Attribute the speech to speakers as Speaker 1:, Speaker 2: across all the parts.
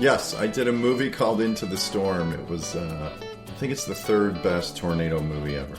Speaker 1: Yes, I did a movie called Into the Storm. It was, I think it's the third best tornado movie ever.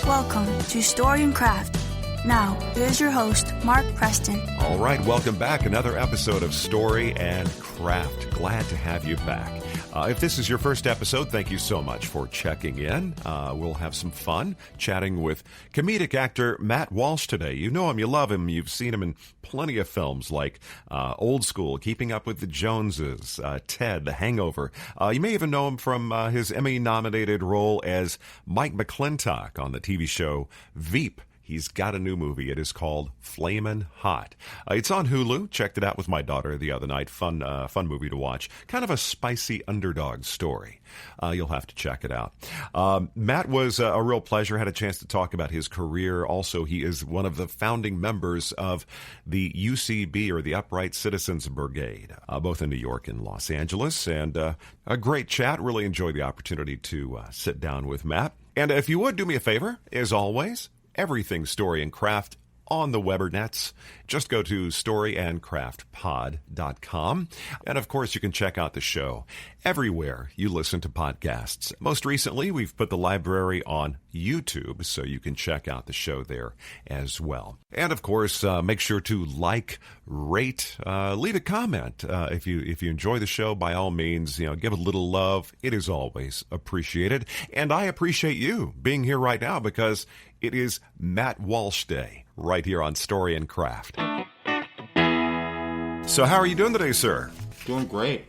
Speaker 2: Welcome to Story and Craft. Now, here's your host, Mark Preston.
Speaker 3: All right, welcome back. Another episode of Story and Craft. Glad to have you back. If this is your first episode, thank you so much for checking in. We'll have some fun chatting with comedic actor Matt Walsh today. You know him, you love him, you've seen him in plenty of films like Old School, Keeping Up with the Joneses, Ted, The Hangover. You may even know him from his Emmy-nominated role as Mike McClintock on the TV show Veep. He's got a new movie. It is called Flamin Hot. It's on Hulu. Checked it out with my daughter the other night. Fun movie to watch. Kind of a spicy underdog story. You'll have to check it out. Matt was a real pleasure. Had a chance to talk about his career. Also, he is one of the founding members of the UCB, or the Upright Citizens Brigade, both in New York and Los Angeles. And a great chat. Really enjoyed the opportunity to sit down with Matt. And if you would do me a favor, as always, everything Story and Craft on the Webernets. Just go to storyandcraftpod.com. And of course, you can check out the show everywhere you listen to podcasts. Most recently, we've put the library on YouTube, so you can check out the show there as well. And of course, make sure to like, rate, leave a comment. If you enjoy the show, by all means, give a little love. It is always appreciated. And I appreciate you being here right now, because it is Matt Walsh Day right here on Story and Craft. So how are you doing today, sir?
Speaker 1: Doing great.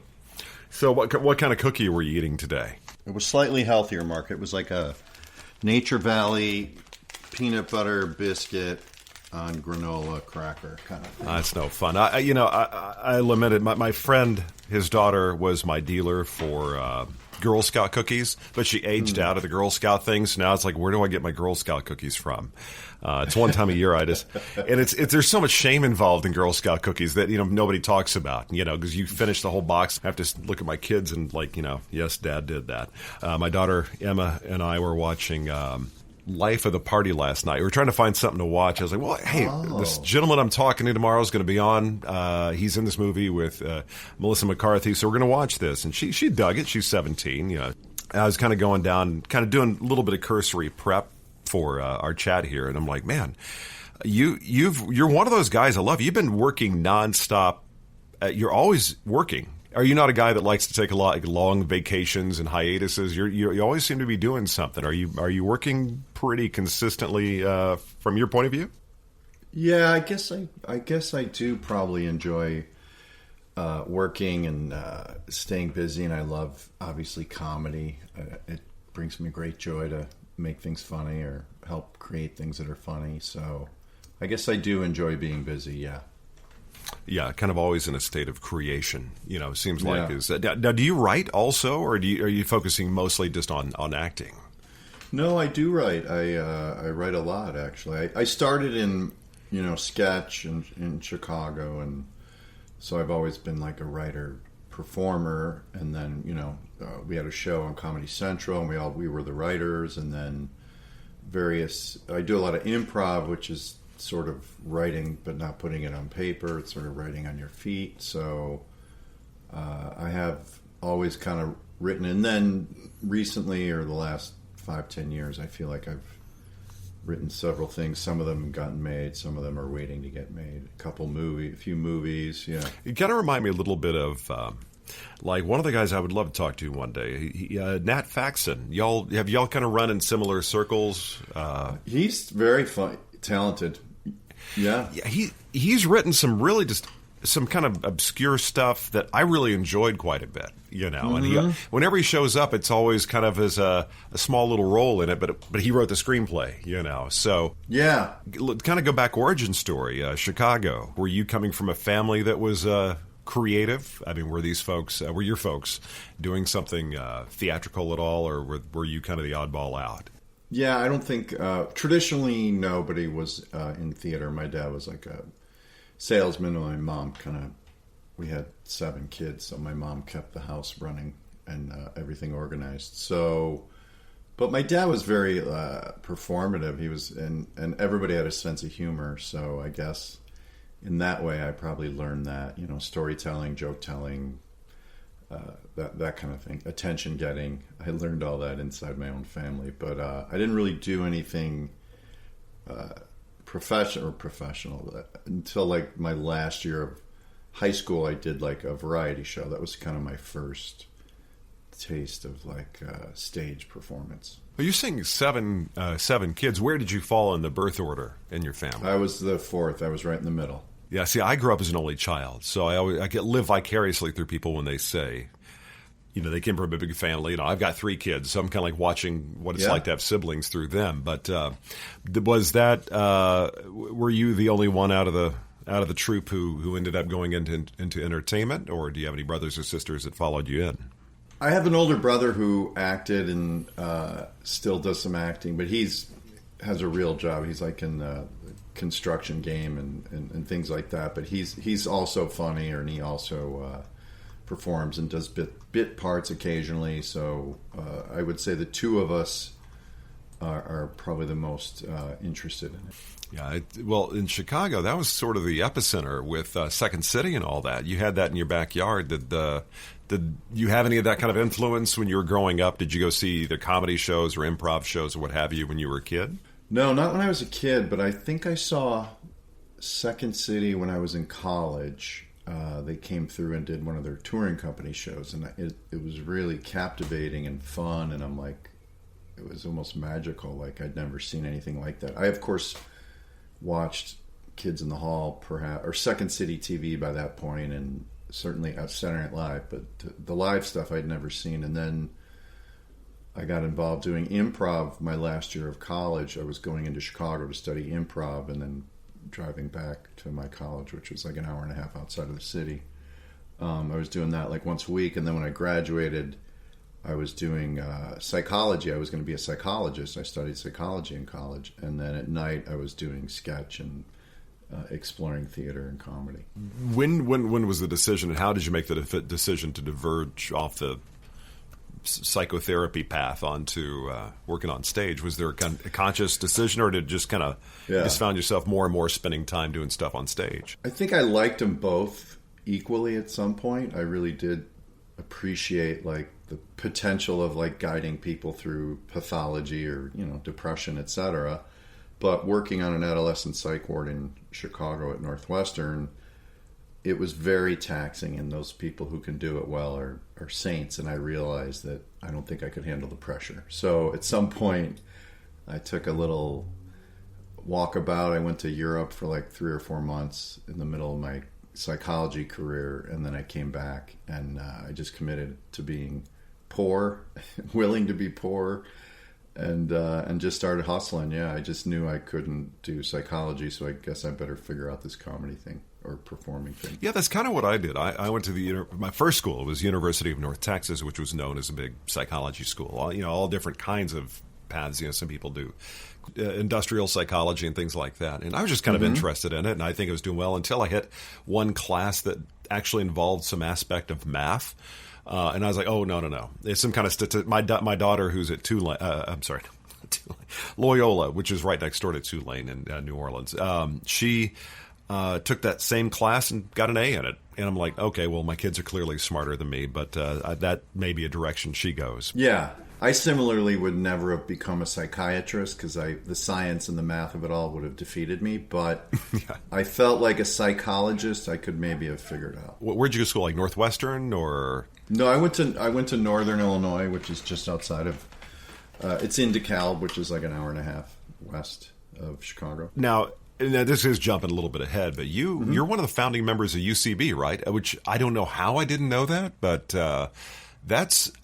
Speaker 3: So what kind of cookie were you eating today?
Speaker 1: It was slightly healthier, Mark. It was like a Nature Valley peanut butter biscuit on granola cracker kind of thing.
Speaker 3: That's no fun. I lamented my friend. His daughter was my dealer for Girl Scout cookies, but she aged out of the Girl Scout thing. So now it's like, where do I get my Girl Scout cookies from? It's one time a year. There's so much shame involved in Girl Scout cookies that, nobody talks about, because you finish the whole box. I have to look at my kids and yes, Dad did that. My daughter Emma and I were watching Life of the Party last night. We were trying to find something to watch. I was like, well, hey, this gentleman I'm talking to tomorrow is going to be on. He's in this movie with Melissa McCarthy, so we're going to watch this. And she dug it. She's 17. I was kind of going down, kind of doing a little bit of cursory prep for our chat here, and I'm like, man, you're one of those guys I love. You've been working nonstop. You're always working. Are you not a guy that likes to take a lot long vacations and hiatuses? You always seem to be doing something. Are you working pretty consistently from your point of view?
Speaker 1: Yeah, I guess I do probably enjoy working and staying busy, and I love obviously comedy. It brings me great joy to make things funny or help create things that are funny. So I guess I do enjoy being busy. Yeah.
Speaker 3: Yeah, kind of always in a state of creation, it seems like. Yeah. Now, do you write also, or are you focusing mostly just on acting?
Speaker 1: No, I do write. I write a lot, actually. I started in, sketch in Chicago, and so I've always been like a writer-performer, and then, we had a show on Comedy Central, and we were the writers, and then I do a lot of improv, which is sort of writing but not putting it on paper. It's sort of writing on your feet. So I have always kind of written, and then recently, or the last 5-10 years, I feel like I've written several things. Some of them have gotten made, some of them are waiting to get made. A few movies. Yeah, you
Speaker 3: kind of remind me a little bit of like one of the guys I would love to talk to one day, Nat Faxon. Have y'all kind of run in similar circles?
Speaker 1: He's very talented. Yeah,
Speaker 3: he's written some really just some kind of obscure stuff that I really enjoyed quite a bit, Mm-hmm. And whenever he shows up, it's always kind of as a small little role in it, but he wrote the screenplay, So
Speaker 1: yeah,
Speaker 3: kind of go back origin story. Chicago. Were you coming from a family that was creative? I mean, were your folks doing something theatrical at all, or were you kind of the oddball out?
Speaker 1: Yeah, I don't think traditionally nobody was in theater. My dad was like a salesman, and my mom we had 7 kids, so my mom kept the house running and everything organized. So, but my dad was very performative. He was, and everybody had a sense of humor. So I guess in that way, I probably learned that, storytelling, joke telling, that kind of thing, attention getting. I learned all that inside my own family, but I didn't really do anything professional until like my last year of high school. I did like a variety show. That was kind of my first taste of like stage performance.
Speaker 3: Well, you're saying seven kids. Where did you fall in the birth order in your family?
Speaker 1: I was the fourth. I was right in the middle.
Speaker 3: Yeah, see, I grew up as an only child, so I get live vicariously through people when they say, they came from a big family. I've got 3 kids, so I'm kind of like watching what it's like to have siblings through them. But was that were you the only one out of the troupe who ended up going into entertainment, or do you have any brothers or sisters that followed you in?
Speaker 1: I have an older brother who acted and still does some acting, but has a real job. He's like in the construction game and things like that. But he's also funny, and he also performs and does bit parts occasionally. So I would say the two of us are probably the most interested in it.
Speaker 3: Yeah, well, in Chicago, that was sort of the epicenter with Second City and all that. You had that in your backyard. Did you have any of that kind of influence when you were growing up? Did you go see either comedy shows or improv shows or what have you when you were a kid?
Speaker 1: No, not when I was a kid, but I think I saw Second City when I was in college. They came through and did one of their touring company shows, and it was really captivating and fun, and I'm like, it was almost magical. Like, I'd never seen anything like that. I, of course, watched Kids in the Hall, perhaps, or Second City TV by that point, and certainly at Saturday Night Live, but the live stuff I'd never seen. And then I got involved doing improv my last year of college. I was going into Chicago to study improv and then driving back to my college, which was like an hour and a half outside of the city. I was doing that like once a week. And then when I graduated, I was doing psychology. I was going to be a psychologist. I studied psychology in college. And then at night I was doing sketch and exploring theater and comedy.
Speaker 3: When was the decision, and how did you make the decision to diverge off the psychotherapy path onto working on stage? Was there a conscious decision, or did it just kind of just found yourself more and more spending time doing stuff on stage?
Speaker 1: I think I liked them both equally at some point. I really did appreciate like the potential of like guiding people through pathology or depression, etc. But working on an adolescent psych ward in Chicago at Northwestern, it was very taxing, and those people who can do it well are saints, and I realized that I don't think I could handle the pressure. So at some point, I took a little walkabout. I went to Europe for like 3 or 4 months in the middle of my psychology career, and then I came back, and I just committed to being poor, willing to be poor, and just started hustling. Yeah, I just knew I couldn't do psychology, so I guess I better figure out this comedy thing or performing thing.
Speaker 3: Yeah, that's kind of what I did. I went to my first school was University of North Texas, which was known as a big psychology school. All different kinds of paths. Some people do industrial psychology and things like that. And I was just kind of interested in it, and I think I was doing well until I hit one class that actually involved some aspect of math. And I was like, oh, no. It's some kind of my daughter, who's at Loyola, which is right next door to Tulane in New Orleans. She took that same class and got an A in it. And I'm like, okay, well, my kids are clearly smarter than me, but that may be a direction she goes.
Speaker 1: Yeah. I similarly would never have become a psychiatrist because the science and the math of it all would have defeated me. But I felt like a psychologist I could maybe have figured out.
Speaker 3: Where'd you go to school? Like Northwestern or?
Speaker 1: No, I went to Northern Illinois, which is just outside of. It's in DeKalb, which is like an hour and a half west of Chicago. Now
Speaker 3: this is jumping a little bit ahead, but you're one of the founding members of UCB, right? Which I don't know how I didn't know that, but.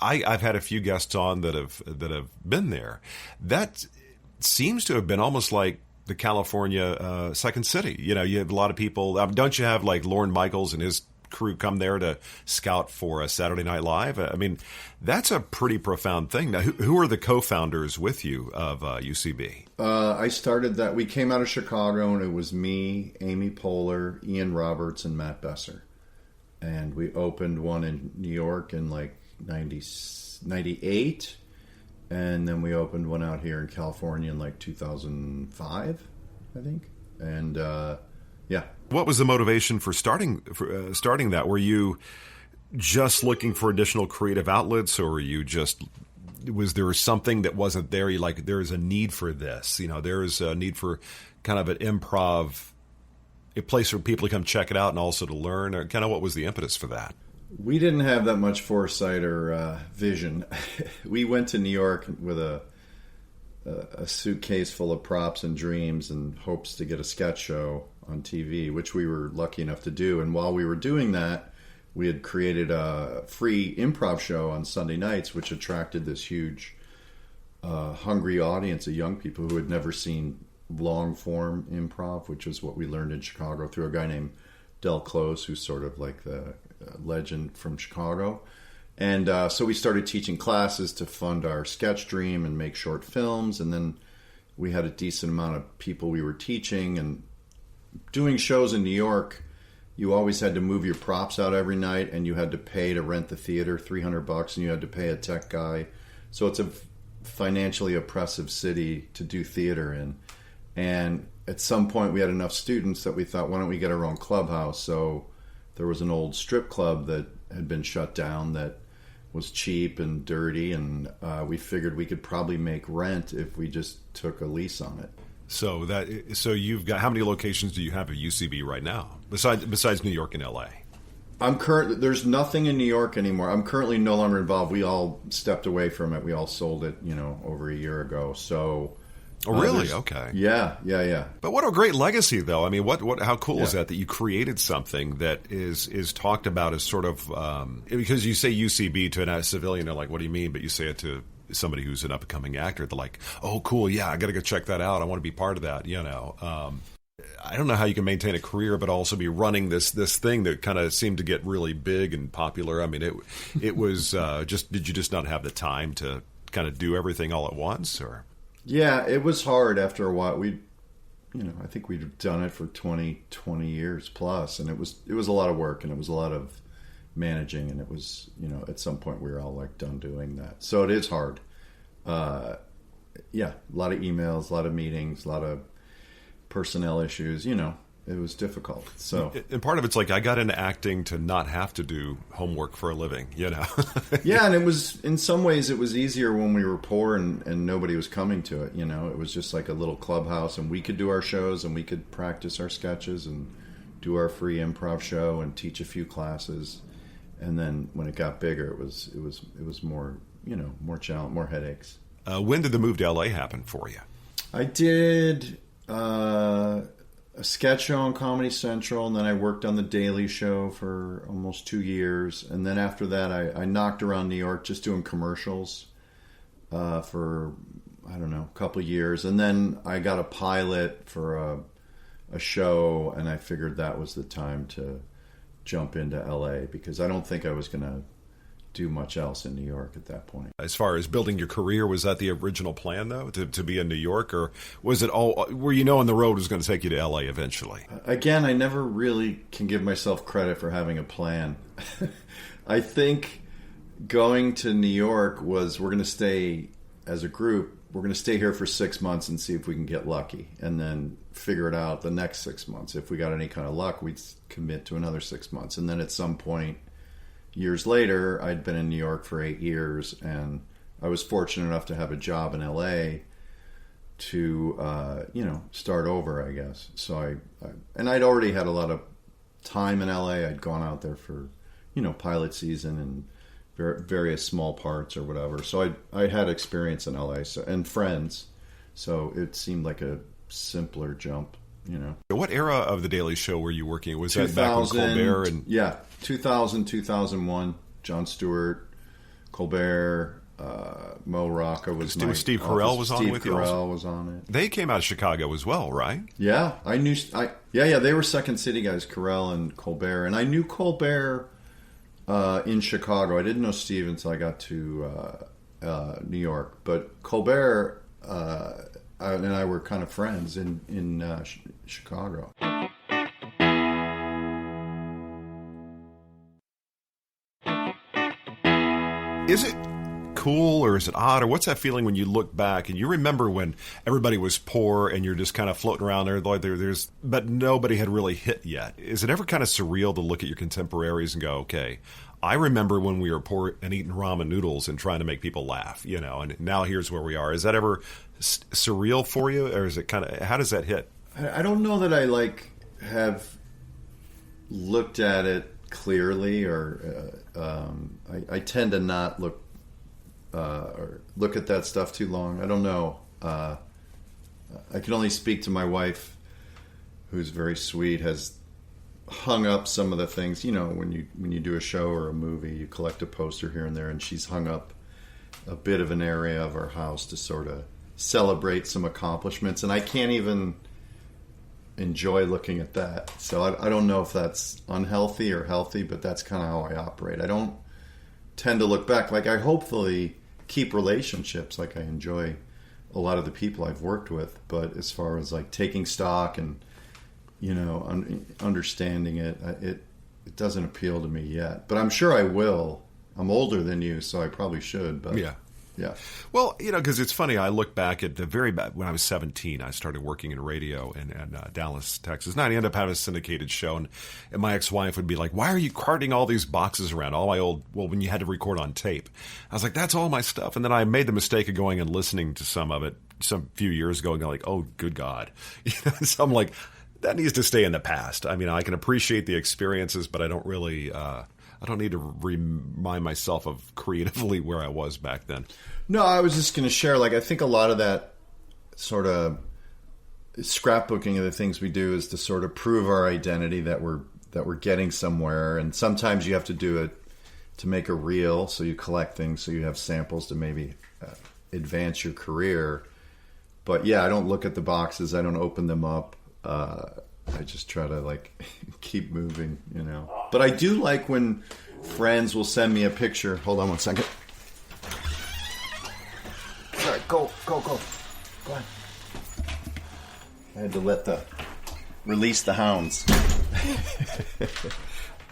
Speaker 3: I've had a few guests on that have been there. That seems to have been almost like the California Second City. You have a lot of people. Don't you have like Lorne Michaels and his crew come there to scout for a Saturday Night Live? I mean, that's a pretty profound thing. Now, who are the co-founders with you of UCB?
Speaker 1: I started that. We came out of Chicago, and it was me, Amy Poehler, Ian Roberts, and Matt Besser. And we opened one in New York in like 98, and then we opened one out here in California in like 2005, I think. And Yeah.
Speaker 3: What was the motivation for starting that? Were you just looking for additional creative outlets, or were you just, was there something that wasn't there? You like, there is a need for this, there is a need for kind of an improv, a place for people to come check it out and also to learn, or kind of what was the impetus for that?
Speaker 1: We didn't have that much foresight or vision. We went to New York with a suitcase full of props and dreams and hopes to get a sketch show on TV, which we were lucky enough to do. And while we were doing that, we had created a free improv show on Sunday nights, which attracted this huge, hungry audience of young people who had never seen long-form improv, which is what we learned in Chicago through a guy named Del Close, who's sort of like the legend from Chicago. And so we started teaching classes to fund our sketch dream and make short films. And then we had a decent amount of people we were teaching. And doing shows in New York, you always had to move your props out every night, and you had to pay to rent the theater $300, and you had to pay a tech guy. So it's a financially oppressive city to do theater in. And at some point we had enough students that we thought, why don't we get our own clubhouse? So there was an old strip club that had been shut down that was cheap and dirty, and we figured we could probably make rent if we just took a lease on it.
Speaker 3: So you've got, how many locations do you have of UCB right now, besides New York and LA?
Speaker 1: There's nothing in New York anymore. I'm currently no longer involved. We all stepped away from it. We all sold it, over a year ago. So.
Speaker 3: Oh, really? Okay.
Speaker 1: Yeah.
Speaker 3: But what a great legacy, though. I mean, how cool is that you created something that is talked about as sort of, because you say UCB to a civilian, they're like, what do you mean? But you say it to somebody who's an up-and-coming actor, they're like, oh, cool, yeah, I got to go check that out. I want to be part of that, I don't know how you can maintain a career but also be running this thing that kind of seemed to get really big and popular. I mean, it was did you just not have the time to kind of do everything all at once, or?
Speaker 1: Yeah, it was hard after a while. I think we'd done it for 20 years plus, and it was a lot of work, and it was a lot of managing, and it was, at some point we were all like done doing that. So it is hard. A lot of emails, a lot of meetings, a lot of personnel issues, it was difficult. So,
Speaker 3: and part of it's like, I got into acting to not have to do homework for a living, Yeah,
Speaker 1: and it was, in some ways, it was easier when we were poor and nobody was coming to it. It was just like a little clubhouse, and we could do our shows, and we could practice our sketches and do our free improv show and teach a few classes. And then when it got bigger, it was more, more challenge, more headaches.
Speaker 3: When did the move to LA happen for you?
Speaker 1: I did a sketch show on Comedy Central, and then I worked on The Daily Show for almost 2 years. And then after that, I knocked around New York just doing commercials for, I don't know, a couple of years. And then I got a pilot for a show, and I figured that was the time to jump into LA, because I don't think I was going to do much else in New York at that point.
Speaker 3: As far as building your career, was that the original plan, though, to be in New York, or was it all, were you knowing the road was going to take you to LA eventually?
Speaker 1: Again, I never really can give myself credit for having a plan. I think going to New York was, we're going to stay as a group, we're going to stay here for 6 months and see if we can get lucky, and then figure it out the next 6 months. If we got any kind of luck, we'd commit to another 6 months. And then at some point, years later, I'd been in New York for 8 years, and I was fortunate enough to have a job in LA to, start over, I guess. So and I'd already had a lot of time in LA. I'd gone out there for, pilot season and various small parts or whatever. So I had experience in LA, and friends. So it seemed like a simpler jump,
Speaker 3: What era of The Daily Show were you working? Was that back when Colbert? And...
Speaker 1: Yeah, 2000, 2001, Jon Stewart, Colbert, Mo Rocca was
Speaker 3: Steve Carell was on with you also?
Speaker 1: Steve Carell was on it.
Speaker 3: They came out of Chicago as well, right?
Speaker 1: Yeah, I knew... they were Second City guys, Carell and Colbert. And I knew Colbert in Chicago. I didn't know Steve until I got to New York. But Colbert... and I were kind of friends in Chicago.
Speaker 3: Is it cool or is it odd, or what's that feeling when you look back and you remember when everybody was poor and you're just kind of floating around there, but nobody had really hit yet? Is it ever kind of surreal to look at your contemporaries and go, okay, I remember when we were poor and eating ramen noodles and trying to make people laugh, and now here's where we are. Is that ever surreal for you, or is it kind of, how does that hit?
Speaker 1: I don't know that I have looked at it clearly, or I tend to not look at that stuff too long. I don't know. I can only speak to my wife, who's very sweet, has hung up some of the things, when you do a show or a movie, you collect a poster here and there, and she's hung up a bit of an area of our house to sort of celebrate some accomplishments, and I can't even enjoy looking at that. So I don't know if that's unhealthy or healthy, but that's kind of how I operate. I don't tend to look back. I hopefully keep relationships. I enjoy a lot of the people I've worked with, but as far as taking stock and understanding it doesn't appeal to me yet, but I'm sure I will. I'm older than you, so I probably should, but yeah.
Speaker 3: Well, because it's funny, I look back at when I was 17, I started working in radio in Dallas, Texas, and I ended up having a syndicated show, and my ex-wife would be like, why are you carting all these boxes around, when you had to record on tape? I was like, that's all my stuff, and then I made the mistake of going and listening to some of it some few years ago and going oh, good God. So I'm like, that needs to stay in the past. I mean, I can appreciate the experiences, but I don't really, I don't need to remind myself of creatively where I was back then.
Speaker 1: No, I was just going to share, I think a lot of that sort of scrapbooking of the things we do is to sort of prove our identity that we're getting somewhere. And sometimes you have to do it to make a reel, so you collect things, so you have samples to maybe advance your career. But yeah, I don't look at the boxes. I don't open them up. I just try to keep moving, But I do like when friends will send me a picture. Hold on one second. Sorry, go on. I had to release the hounds.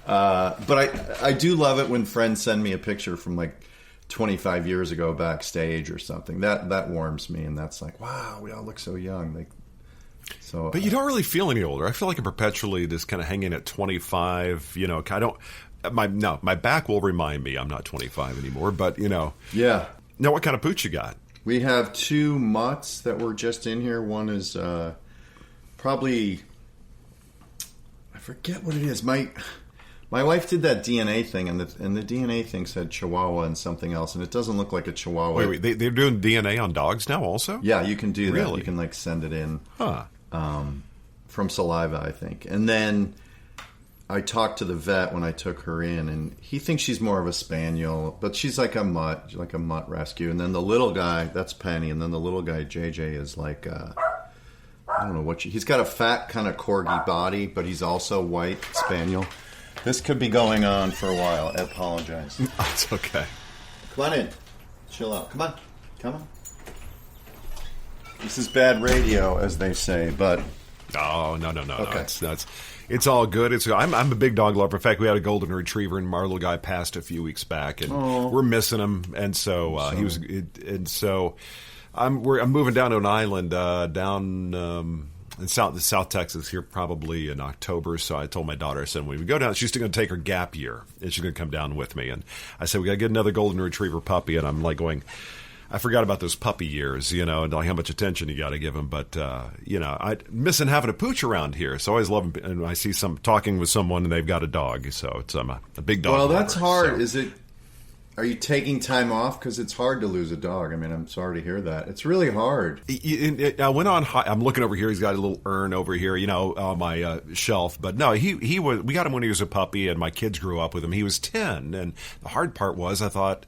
Speaker 1: But I do love it when friends send me a picture from 25 years ago backstage or something. That warms me, and that's wow, we all look so young. So,
Speaker 3: but you don't really feel any older. I feel like I'm perpetually just kind of hanging at 25. I don't. My back will remind me I'm not 25 anymore. But
Speaker 1: yeah.
Speaker 3: Now, what kind of pooch you got?
Speaker 1: We have 2 mutts that were just in here. One is probably, I forget what it is. My wife did that DNA thing, and the DNA thing said Chihuahua and something else, and it doesn't look like a Chihuahua.
Speaker 3: Wait, they're doing DNA on dogs now also?
Speaker 1: Yeah, you can do that.
Speaker 3: Really?
Speaker 1: You can send it in.
Speaker 3: Huh.
Speaker 1: From saliva, I think. And then I talked to the vet when I took her in, and he thinks she's more of a spaniel, but she's like a mutt rescue. And then the little guy, that's Penny, and then the little guy, JJ, is I don't know he's got a fat kind of corgi body, but he's also white spaniel. This could be going on for a while. I apologize.
Speaker 3: It's okay.
Speaker 1: Come on in. Chill out. Come on. This is bad radio, as they say, but...
Speaker 3: Oh, no.
Speaker 1: Okay.
Speaker 3: It's all good. I'm a big dog lover. In fact, we had a golden retriever, and our little guy passed a few weeks back, and we're missing him. And so I'm moving down to an island down in South Texas here, probably in October. So I told my daughter, I said, when we go down, she's going to take her gap year, and she's going to come down with me. And I said, we got to get another golden retriever puppy. And I'm going, I forgot about those puppy years, and how much attention you got to give them. But, I'm missing having a pooch around here. So I always love them. And I see talking with someone, and they've got a dog. So it's a big dog.
Speaker 1: Well, that's hard.
Speaker 3: So.
Speaker 1: Are you taking time off? Because it's hard to lose a dog. I mean, I'm sorry to hear that. It's really hard.
Speaker 3: I went on. I'm looking over here. He's got a little urn over here, on my shelf. But no, he was. We got him when he was a puppy, and my kids grew up with him. He was 10, and the hard part was I thought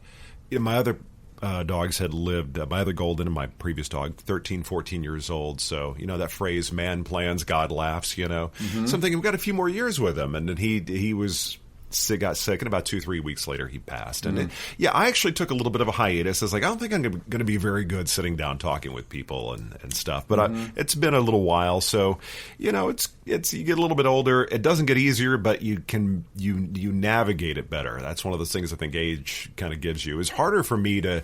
Speaker 3: my other dogs had lived. My other golden and my previous dog, 13, 14 years old. So that phrase, "Man plans, God laughs." Mm-hmm. So I'm thinking we've got a few more years with him, and then he was. got sick, and about 2-3 weeks later he passed. And I actually took a little bit of a hiatus. I was like, I don't think I'm going to be very good sitting down talking with people and stuff. But it's been a little while, so it's you get a little bit older. It doesn't get easier, but you navigate it better. That's one of those things I think age kind of gives you. It's harder for me to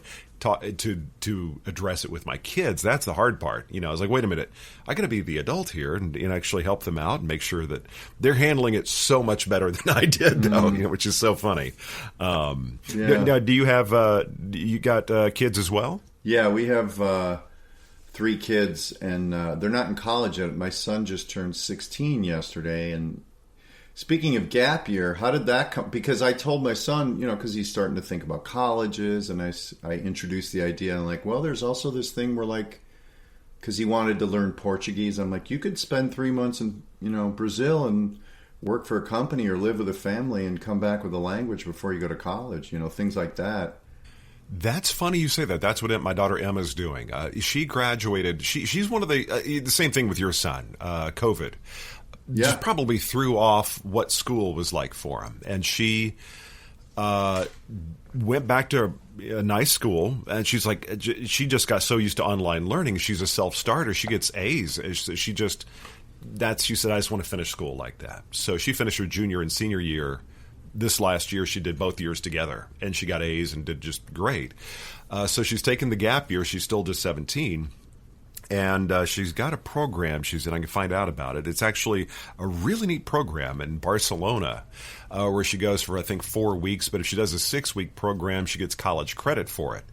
Speaker 3: address it with my kids. That's the hard part. I was like, wait a minute, I got to be the adult here and actually help them out and make sure that they're handling it so much better than I did, though, which is so funny. Now, do you have you got kids as well? Yeah,
Speaker 1: we have 3 kids, and they're not in college yet. My son just turned 16 yesterday, and speaking of gap year, how did that come? Because I told my son, because he's starting to think about colleges, and I introduced the idea, and like, well, there's also this thing where like, because he wanted to learn Portuguese, I'm like, you could spend 3 months in, Brazil and work for a company or live with a family and come back with a language before you go to college, things like that.
Speaker 3: That's funny you say that. That's what my daughter Emma's doing. She graduated. She's one of the same thing with your son, COVID. Just probably threw off what school was like for him. And she went back to a nice school, and she's like, she just got so used to online learning. She's a self-starter. She gets A's. She said, I just want to finish school like that. So she finished her junior and senior year. This last year, she did both years together, and she got A's and did just great. So she's taken the gap year. She's still just 17. And she's got a program, she said, I can find out about it. It's actually a really neat program in Barcelona where she goes for, I think, 4 weeks. But if she does a 6-week program, she gets college credit for it.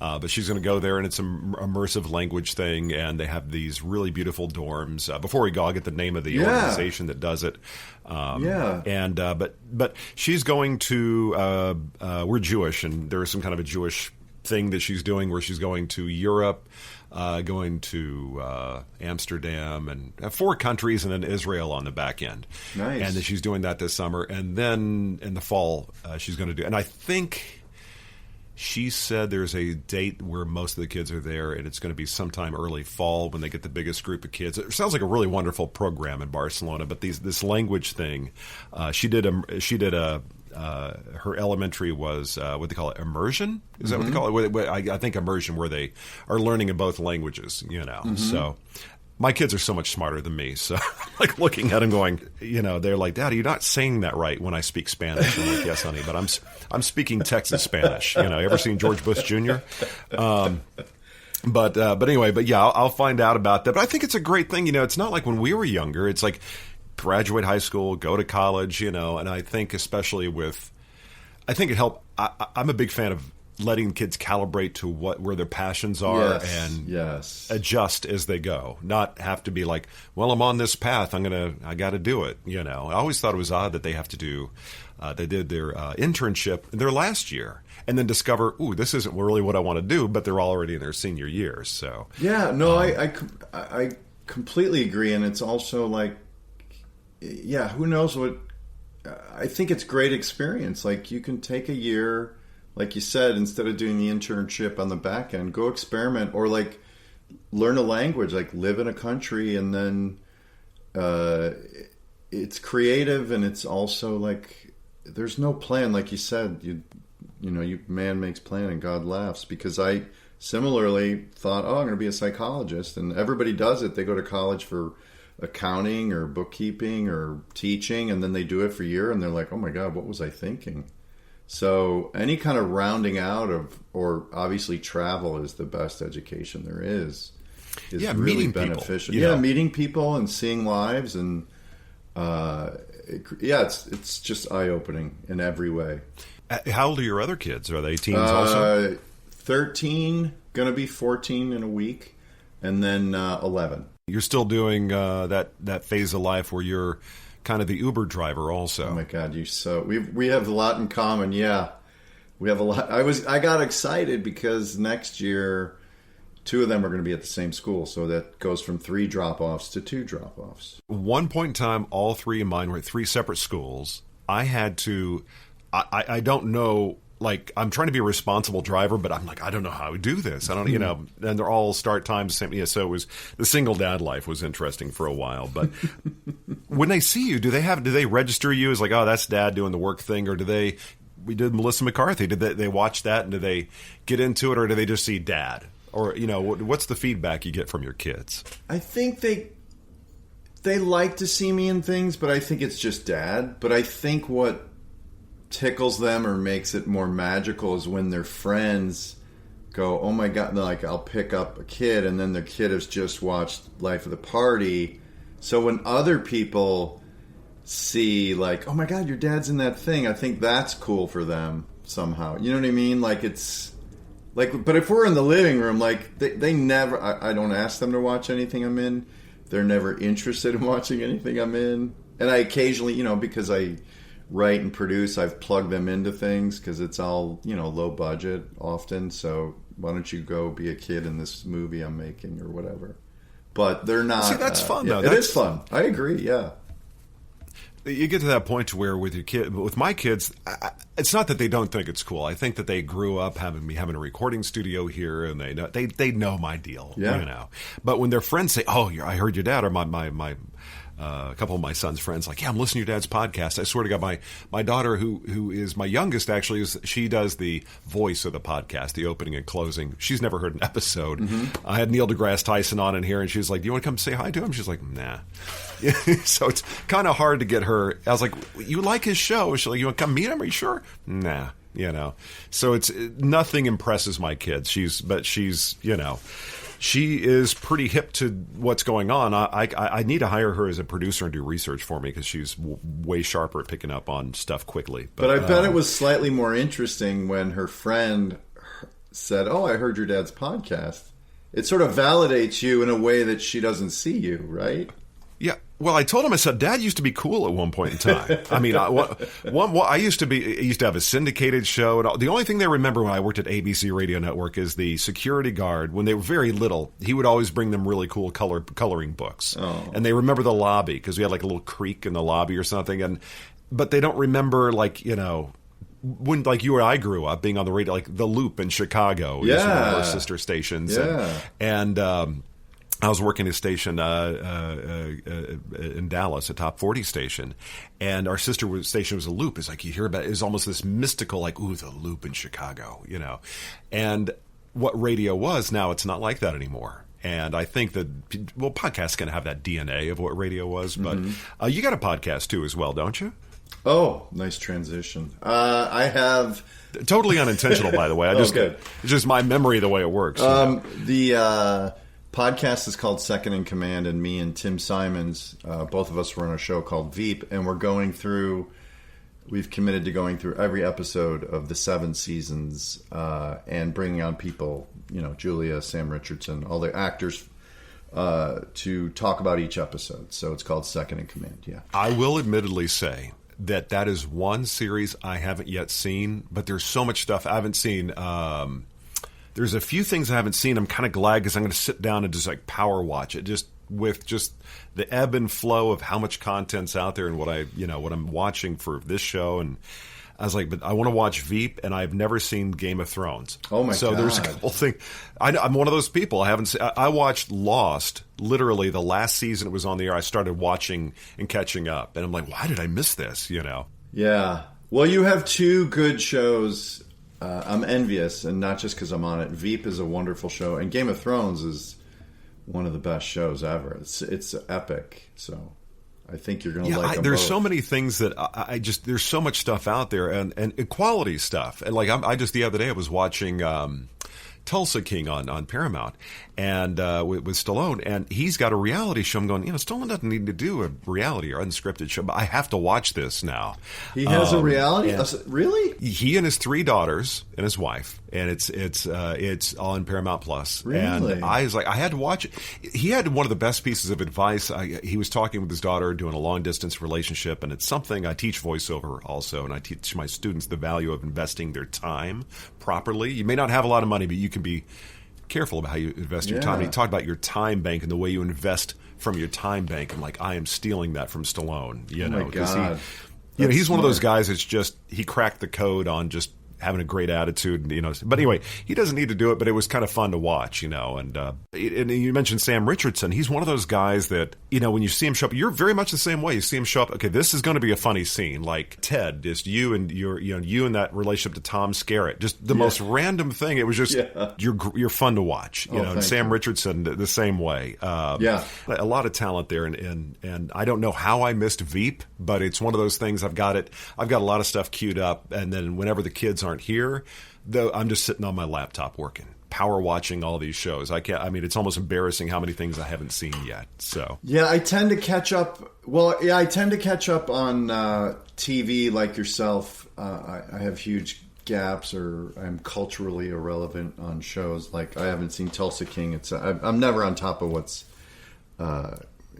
Speaker 3: But she's going to go there, and it's an immersive language thing. And they have these really beautiful dorms. Before we go, I'll get the name of the organization that does it. But she's going to, we're Jewish, and there's some kind of a Jewish thing that she's doing where she's going to Europe, going to Amsterdam, and 4 countries, and then Israel on the back end.
Speaker 1: Nice.
Speaker 3: And then she's doing that this summer. And then in the fall, she's going to do – and I think she said there's a date where most of the kids are there, and it's going to be sometime early fall when they get the biggest group of kids. It sounds like a really wonderful program in Barcelona, but this language thing, she did her elementary was what they call it, immersion. Is that what they call it? I think immersion, where they are learning in both languages. So my kids are so much smarter than me. So like looking at them, going, they're like, "Daddy, you're not saying that right when I speak Spanish." I'm like, "Yes, honey, but I'm speaking Texas Spanish." Ever seen George Bush Jr.? But anyway, I'll find out about that. But I think it's a great thing. It's not like when we were younger. It's like, graduate high school, go to college, and I think especially I think it helped. I'm a big fan of letting kids calibrate to where their passions are and adjust as they go. Not have to be like, well, I'm on this path, I got to do it. I always thought it was odd that they have to do. They did their internship in their last year, and then discover, ooh, this isn't really what I want to do. But they're already in their senior years. So
Speaker 1: I completely agree, and it's also like, who knows what? I think it's great experience. Like, you can take a year, like you said, instead of doing the internship on the back end, go experiment, or like learn a language, like live in a country, and then it's creative, and it's also like there's no plan, like you said. Man makes plan and God laughs. Because I similarly thought, I'm going to be a psychologist, and everybody does it. They go to college for accounting or bookkeeping or teaching, and then they do it for a year, and they're like, oh my God, what was I thinking? So any kind of rounding out or obviously travel is the best education there is really beneficial. Meeting people and seeing lives, and it's just eye-opening in every way.
Speaker 3: How old are your other kids? Are they teens also?
Speaker 1: 13, gonna be 14 in a week, and then 11.
Speaker 3: You're still doing that phase of life where you're kind of the Uber driver also.
Speaker 1: Oh my God, we have a lot in common. Yeah, we have a lot. I got excited because next year 2 of them are going to be at the same school, so that goes from 3 drop-offs to 2 drop-offs.
Speaker 3: One point in time, all 3 of mine were at 3 separate schools. I had to. I don't know like, I'm trying to be a responsible driver, but I'm like, I don't know how I would do this. I don't, and they're all start times the same. Yeah, so it was the single dad life was interesting for a while. But when they see you, do they register you as like, oh, that's dad doing the work thing, or we did Melissa McCarthy? Did they watch that and do they get into it, or do they just see dad? Or what's the feedback you get from your kids?
Speaker 1: I think they like to see me in things, but I think it's just dad. But I think what tickles them or makes it more magical is when their friends go, oh my God, like I'll pick up a kid and then their kid has just watched Life of the Party. So when other people see like, oh my God, your dad's in that thing, I think that's cool for them somehow. You know what I mean? Like it's like, but if we're in the living room, like they never, I don't ask them to watch anything I'm in. They're never interested in watching anything I'm in. And I occasionally, because I write and produce, I've plugged them into things because it's all, low budget often. So why don't you go be a kid in this movie I'm making or whatever? But they're not.
Speaker 3: See, that's fun though.
Speaker 1: It is fun. I agree. Yeah.
Speaker 3: You get to that point to where with your kid, with my kids, it's not that they don't think it's cool. I think that they grew up having a recording studio here, and they know my deal.
Speaker 1: Yeah.
Speaker 3: But when their friends say, "Oh, I heard your dad," or my a couple of my son's friends, like, yeah, I'm listening to your dad's podcast. I swear to God, my daughter, who is my youngest, actually, she does the voice of the podcast, the opening and closing. She's never heard an episode. Mm-hmm. I had Neil deGrasse Tyson on in here, and she was like, do you want to come say hi to him? She's like, nah. So it's kind of hard to get her. I was like, you like his show? She's like, you want to come meet him? Are you sure? Nah. So it's nothing impresses my kids. She's she is pretty hip to what's going on. I need to hire her as a producer and do research for me because she's way sharper at picking up on stuff quickly.
Speaker 1: But I bet it was slightly more interesting when her friend said, oh, I heard your dad's podcast. It sort of validates you in a way that she doesn't see you, right?
Speaker 3: Yeah. Well, I told him, I said, Dad used to be cool at one point in time. I mean, I used to have a syndicated show. And the only thing they remember when I worked at ABC Radio Network is the security guard, when they were very little, he would always bring them really cool coloring books. Oh. And they remember the lobby because we had like a little creek in the lobby or something. But they don't remember when like you or I grew up being on the radio, like the Loop in Chicago.
Speaker 1: Yeah.
Speaker 3: Is one of our sister stations.
Speaker 1: Yeah.
Speaker 3: And I was working a station in Dallas, a top 40 station, and our sister station was a Loop. It's like you hear about it, it's almost this mystical, like, ooh, the Loop in Chicago, And what radio was, now it's not like that anymore. And I think that, podcasts can have that DNA of what radio was, but you got a podcast too as well, don't you?
Speaker 1: Oh, nice transition. I have...
Speaker 3: Totally unintentional, by the way. It's just my memory the way it works.
Speaker 1: The podcast is called Second in Command, and me and Tim Simons, both of us were on a show called Veep, and we've committed to going through every episode of the 7 seasons and bringing on people, Julia, Sam Richardson, all the actors, to talk about each episode. So it's called Second in Command, yeah.
Speaker 3: I will admittedly say that is one series I haven't yet seen, but there's so much stuff I haven't seen. There's a few things I haven't seen. I'm kind of glad because I'm going to sit down and just like power watch it, just with just the ebb and flow of how much content's out there and what I'm watching for this show. And I was like, but I want to watch Veep, and I've never seen Game of Thrones.
Speaker 1: Oh my God!
Speaker 3: So there's a couple things. I'm one of those people. I watched Lost. Literally, the last season it was on the air, I started watching and catching up, and I'm like, why did I miss this?
Speaker 1: Yeah. Well, you have 2 good shows. I'm envious, and not just because I'm on it. Veep is a wonderful show, and Game of Thrones is one of the best shows ever. It's epic, so I think you're going to like them
Speaker 3: there's
Speaker 1: both.
Speaker 3: So many things that there's so much stuff out there, and quality stuff. And like I just the other day I was watching Tulsa King on Paramount, and with Stallone, and he's got a reality show. I'm going, Stallone doesn't need to do a reality or unscripted show, but I have to watch this now.
Speaker 1: He has a reality? Really?
Speaker 3: He and his 3 daughters and his wife, and it's on Paramount Plus.
Speaker 1: Really?
Speaker 3: And I was like, I had to watch it. He had one of the best pieces of advice. He was talking with his daughter, doing a long distance relationship, and it's something I teach voiceover also, and I teach my students the value of investing their time properly. You may not have a lot of money, but you can be careful about how you invest your time. And he talked about your time bank and the way you invest from your time bank. And like, I am stealing that from Stallone.
Speaker 1: Oh my God.
Speaker 3: He's one of those guys that's just, he cracked the code on just having a great attitude, But anyway, he doesn't need to do it, but it was kind of fun to watch, And you mentioned Sam Richardson. He's one of those guys that, when you see him show up, you're very much the same way. You see him show up, okay, this is going to be a funny scene. Like Ted, just you and you and that relationship to Tom Skerritt, just the most random thing. It was just, you're fun to watch, and Sam Richardson the same way. A lot of talent there. And I don't know how I missed Veep, but it's one of those things. I've got a lot of stuff queued up, and then whenever the kids aren't here, though, I'm just sitting on my laptop working, power watching all these shows. It's almost embarrassing how many things I haven't seen yet. So
Speaker 1: I tend to catch up. I tend to catch up on TV like yourself. I have huge gaps, or I'm culturally irrelevant on shows. Like I haven't seen Tulsa King. I'm never on top of what's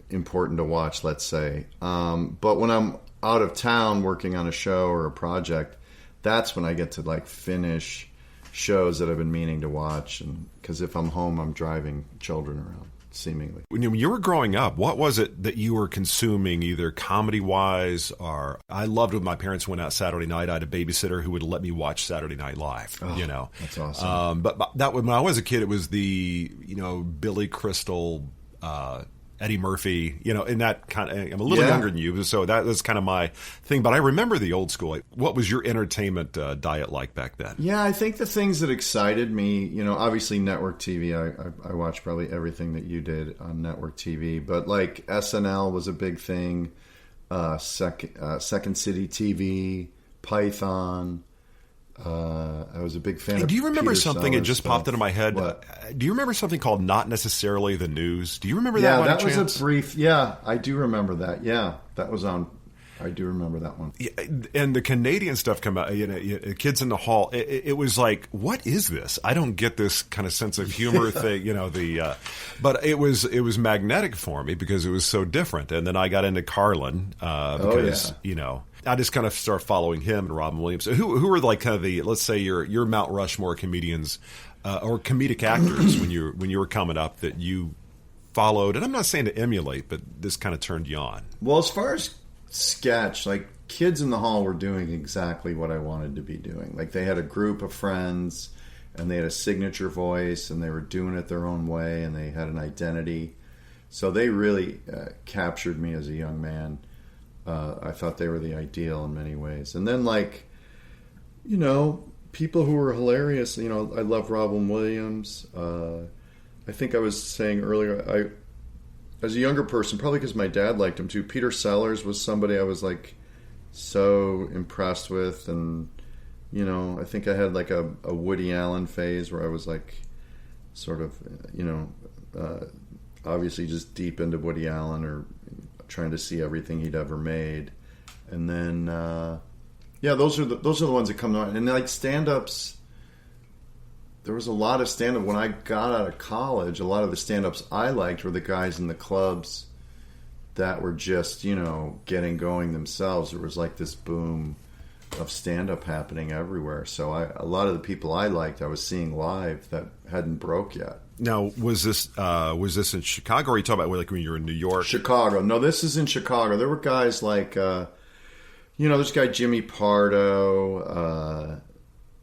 Speaker 1: important to watch, let's say. But when I'm out of town working on a show or a project, that's when I get to like finish shows that I've been meaning to watch. And because if I'm home, I'm driving children around, seemingly.
Speaker 3: When you were growing up, what was it that you were consuming, either comedy-wise or... I loved when my parents went out Saturday night. I had a babysitter who would let me watch Saturday Night Live,
Speaker 1: That's awesome.
Speaker 3: But that when I was a kid, it was the, Billy Crystal... Eddie Murphy, in that kind of, I'm a little younger than you, so that was kind of my thing. But I remember the old school. What was your entertainment diet like back then?
Speaker 1: Yeah, I think the things that excited me, obviously network TV. I watched probably everything that you did on network TV, but like SNL was a big thing. Second City TV, Python. I was a big fan of
Speaker 3: Do you remember
Speaker 1: Peter
Speaker 3: something?
Speaker 1: Sellers
Speaker 3: It just
Speaker 1: stuff.
Speaker 3: popped into my head. Do you remember something called Not Necessarily the News? Do you remember that one?
Speaker 1: Yeah, that was a brief... Yeah, I do remember that. Yeah, that was on... I do remember that one.
Speaker 3: Yeah, and the Canadian stuff come out, Kids in the Hall. It was like, what is this? I don't get this kind of sense of humor thing, but it was magnetic for me because it was so different. And then I got into Carlin because, I just kind of started following him and Robin Williams. Who were like kind of the, let's say your Mount Rushmore comedians or comedic actors when you were coming up that you followed? And I'm not saying to emulate, but this kind of turned you on.
Speaker 1: Well, as far as sketch, like Kids in the Hall were doing exactly what I wanted to be doing. Like they had a group of friends and they had a signature voice and they were doing it their own way and they had an identity. So they really captured me as a young man. I thought they were the ideal in many ways. And then people who were hilarious, I love Robin Williams. I think I was saying earlier, as a younger person, probably because my dad liked him too, Peter Sellers was somebody I was like so impressed with. And, I think I had like a Woody Allen phase where I was like sort of, obviously just deep into Woody Allen or trying to see everything he'd ever made. And then, those are the ones that come to mind. And like stand-ups, there was a lot of stand-up. When I got out of college, a lot of the stand-ups I liked were the guys in the clubs that were just, getting going themselves. There was like this boom of stand-up happening everywhere. So a lot of the people I liked, I was seeing live that hadn't broke yet.
Speaker 3: Now, was this in Chicago, or are you talking about like when you were in New York?
Speaker 1: Chicago. No, this is in Chicago. There were guys like, this guy Jimmy Pardo.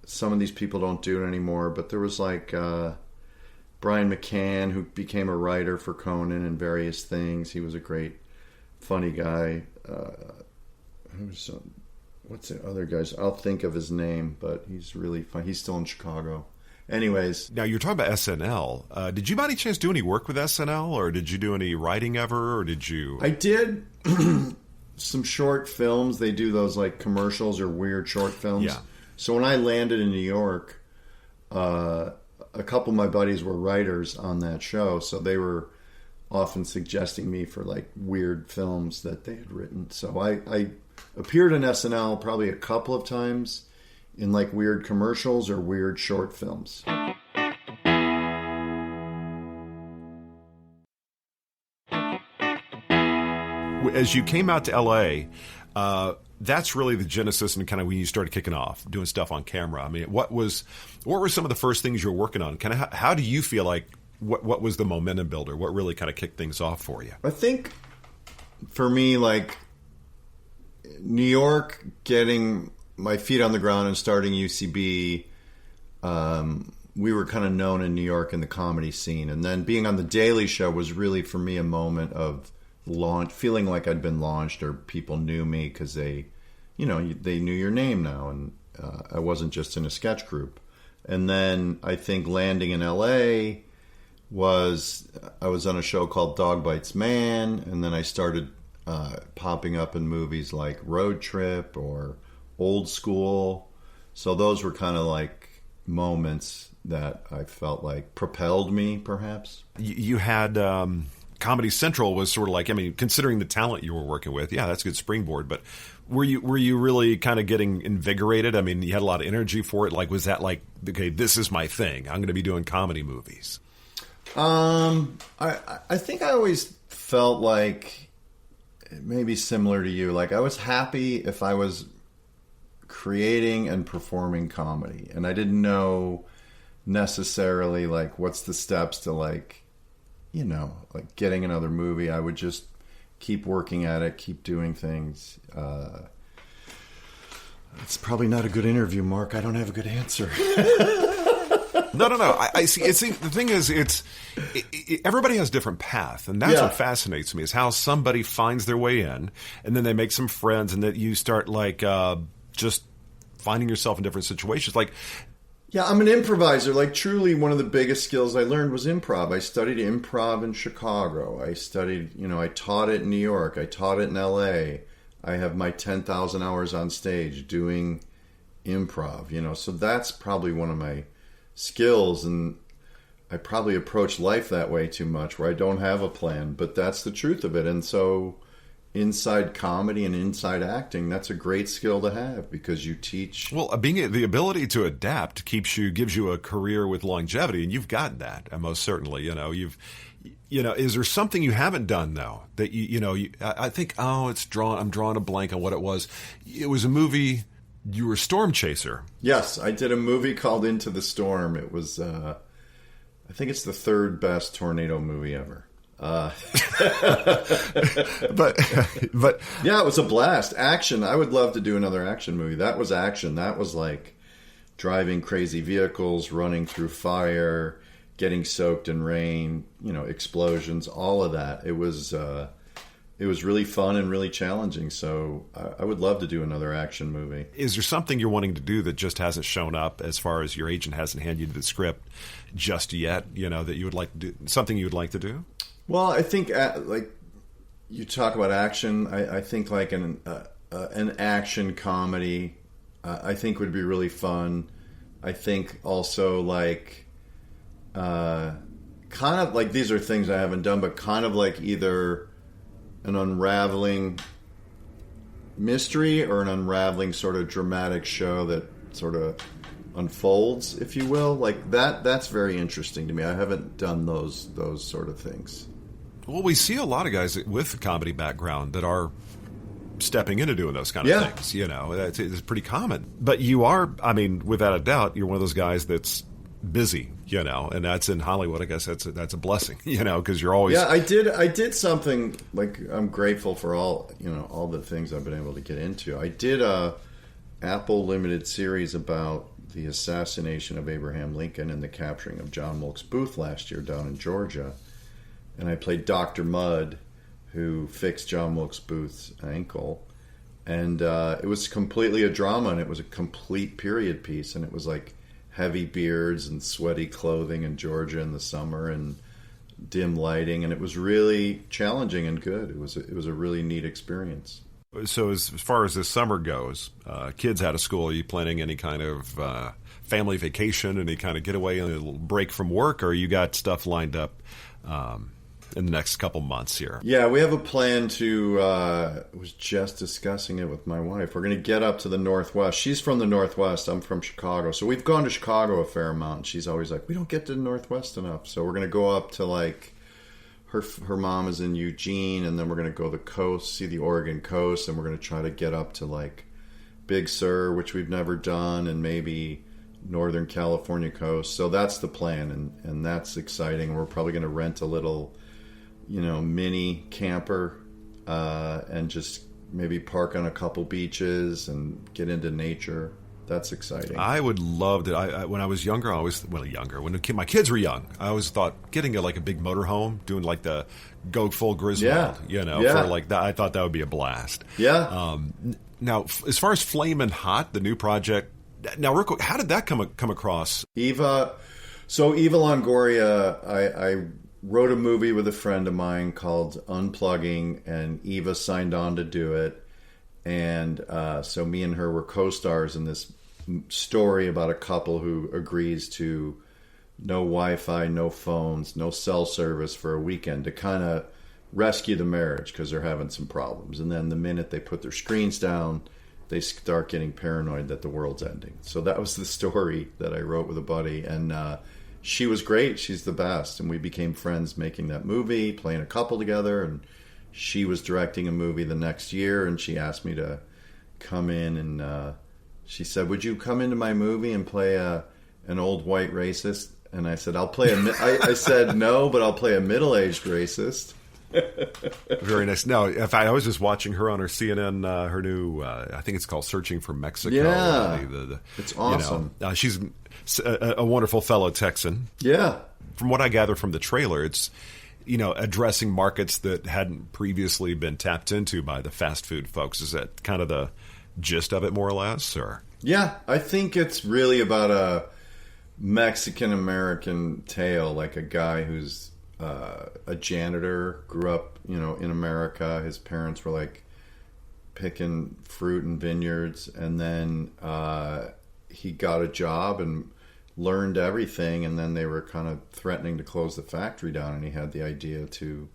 Speaker 1: Some of these people don't do it anymore, but there was like Brian McCann, who became a writer for Conan and various things. He was a great, funny guy. What's the other guys? I'll think of his name, but he's really fun. He's still in Chicago. Anyways.
Speaker 3: Now, you're talking about SNL. Did you by any chance do any work with SNL, or did you do any writing ever, or did you...
Speaker 1: I did some short films. They do those like commercials or weird short films.
Speaker 3: Yeah.
Speaker 1: So when I landed in New York, a couple of my buddies were writers on that show, so they were often suggesting me for like weird films that they had written. So I appeared in SNL probably a couple of times in like weird commercials or weird short films.
Speaker 3: As you came out to L.A., that's really the genesis and kind of when you started kicking off, doing stuff on camera. I mean, what were some of the first things you were working on? Kind of how do you feel like, what was the momentum builder? What really kind of kicked things off for you?
Speaker 1: I think for me, like New York getting my feet on the ground and starting UCB, we were kind of known in New York in the comedy scene. And then being on The Daily Show was really, for me, a moment of feeling like I'd been launched, or people knew me because they knew your name now. And I wasn't just in a sketch group. And then I think landing in LA I was on a show called Dog Bites Man. And then I started popping up in movies like Road Trip or Old School. So those were kind of like moments that I felt like propelled me, perhaps.
Speaker 3: You had Comedy Central was sort of like, I mean, considering the talent you were working with, yeah, that's a good springboard. But were you really kind of getting invigorated? I mean, you had a lot of energy for it. Like, was that like, okay, this is my thing, I'm going to be doing comedy movies?
Speaker 1: I think I always felt like, maybe similar to you, like I was happy if I was creating and performing comedy, and I didn't know necessarily like what's the steps to like getting another movie. I would just keep working at it, keep doing things. It's probably not a good interview, Mark. I don't have a good answer.
Speaker 3: No. I see. The thing is, everybody has a different path, and that's what fascinates me, is how somebody finds their way in, and then they make some friends, and that you start like just finding yourself in different situations. Like,
Speaker 1: yeah, I'm an improviser. Like, truly, one of the biggest skills I learned was improv. I studied improv in Chicago. I studied, I taught it in New York. I taught it in LA. I have my 10,000 hours on stage doing improv. So that's probably one of my skills, and I probably approach life that way too much, where I don't have a plan, but that's the truth of it. And so inside comedy and inside acting, that's a great skill to have, because you teach.
Speaker 3: Well, the ability to adapt gives you a career with longevity, and you've got that, most certainly. Is there something you haven't done though that I think, I'm drawing a blank on what it was. It was a movie. You were a storm chaser. Yes,
Speaker 1: I did a movie called Into the Storm. It was, I think it's the third best tornado movie ever.
Speaker 3: But
Speaker 1: yeah, it was a blast. Action. I would love to do another action movie. That was action. That was like driving crazy vehicles, running through fire, getting soaked in rain, explosions, all of that. It was really fun and really challenging. So I would love to do another action movie.
Speaker 3: Is there something you're wanting to do that just hasn't shown up, as far as your agent hasn't handed you the script just yet, that you would like to do? Something you would like to do?
Speaker 1: Well, I think like you talk about action. I think like an action comedy, I think would be really fun. I think also like kind of like, these are things I haven't done, but kind of like either an unraveling mystery or an unraveling sort of dramatic show that sort of unfolds, if you will. Like that's very interesting to me. I haven't done those sort of things.
Speaker 3: Well, we see a lot of guys with a comedy background that are stepping into doing those kind of things. It's pretty common. But you are, I mean, without a doubt, you're one of those guys that's busy, and that's in Hollywood. I guess that's a blessing, because you're always.
Speaker 1: Yeah, I did something, like, I'm grateful for all the things I've been able to get into. I did a Apple limited series about the assassination of Abraham Lincoln and the capturing of John Wilkes Booth last year down in Georgia. And I played Dr. Mudd, who fixed John Wilkes Booth's ankle. And it was completely a drama, and it was a complete period piece. And it was like heavy beards and sweaty clothing in Georgia in the summer and dim lighting. And it was really challenging and good. It was a really neat experience.
Speaker 3: So as far as this summer goes, kids out of school, are you planning any kind of family vacation, any kind of getaway, a little break from work, or you got stuff lined up in the next couple months here?
Speaker 1: Yeah, we have a plan to, I was just discussing it with my wife. We're going to get up to the Northwest. She's from the Northwest. I'm from Chicago. So we've gone to Chicago a fair amount. She's always like, we don't get to the Northwest enough. So we're going to go up to, like, her mom is in Eugene, and then we're going to go to the coast, see the Oregon coast, and we're going to try to get up to, like, Big Sur, which we've never done, and maybe Northern California coast. So that's the plan, and that's exciting. We're probably going to rent a little, mini camper and just maybe park on a couple beaches and get into nature. That's exciting.
Speaker 3: I would love to. When I was younger, when my kids were young, I always thought getting a big motorhome, doing like the go full Griswold, for like that. I thought that would be a blast.
Speaker 1: Yeah.
Speaker 3: Now, as far as Flamin Hot, the new project, now real quick, how did that come across?
Speaker 1: Eva Longoria, I wrote a movie with a friend of mine called Unplugging, and Eva signed on to do it. And so me and her were co-stars in this story about a couple who agrees to no Wi-Fi, no phones, no cell service for a weekend to kind of rescue the marriage because they're having some problems. And then the minute they put their screens down, they start getting paranoid that the world's ending. So that was the story that I wrote with a buddy. And she was great. She's the best. And we became friends making that movie, playing a couple together. And she was directing a movie the next year, and she asked me to come in, and she said, "Would you come into my movie and play an old white racist?" And I said, I said no, but I'll play a middle-aged racist.
Speaker 3: Very nice. No, in fact, I was just watching her on her CNN, her new, I think it's called Searching for Mexico.
Speaker 1: Yeah, it's awesome.
Speaker 3: She's a wonderful fellow Texan.
Speaker 1: Yeah.
Speaker 3: From what I gather from the trailer, it's addressing markets that hadn't previously been tapped into by the fast food folks. Is that kind of the gist of it, more or less? Or
Speaker 1: yeah, I think it's really about a Mexican-American tale, like a guy who's a janitor, grew up, in America. His parents were like picking fruit in vineyards, and then he got a job and learned everything, and then they were kind of threatening to close the factory down, and he had the idea to